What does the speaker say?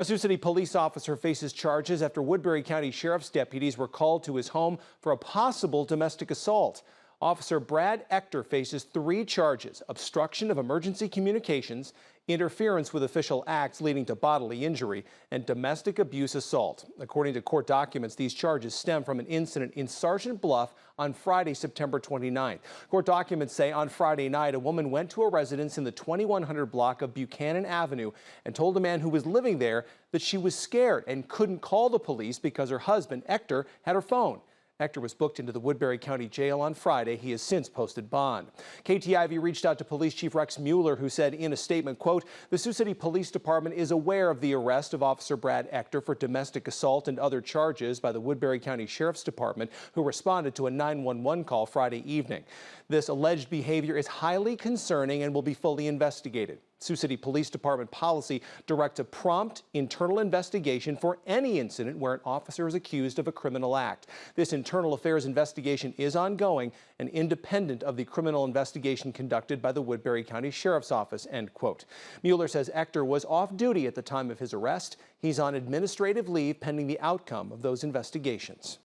A Sioux City police officer faces charges after Woodbury County Sheriff's deputies were called to his home for a possible domestic assault. Officer Brad Ector faces 3 charges: obstruction of emergency communications, interference with official acts leading to bodily injury, and domestic abuse assault. According to court documents, these charges stem from an incident in Sergeant Bluff on Friday, September 29th. Court documents say on Friday night, a woman went to a residence in the 2100 block of Buchanan Avenue and told a man who was living there that she was scared and couldn't call the police because her husband, Ector, had her phone. Ector was booked into the Woodbury County Jail on Friday. He has since posted bond. KTIV reached out to Police Chief Rex Mueller, who said in a statement, quote, "The Sioux City Police Department is aware of the arrest of Officer Brad Ector for domestic assault and other charges by the Woodbury County Sheriff's Department, who responded to a 911 call Friday evening. This alleged behavior is highly concerning and will be fully investigated. Sioux City Police Department policy directs a prompt internal investigation for any incident where an officer is accused of a criminal act. This internal affairs investigation is ongoing and independent of the criminal investigation conducted by the Woodbury County Sheriff's Office," end quote. Mueller says Ector was off duty at the time of his arrest. He's on administrative leave pending the outcome of those investigations.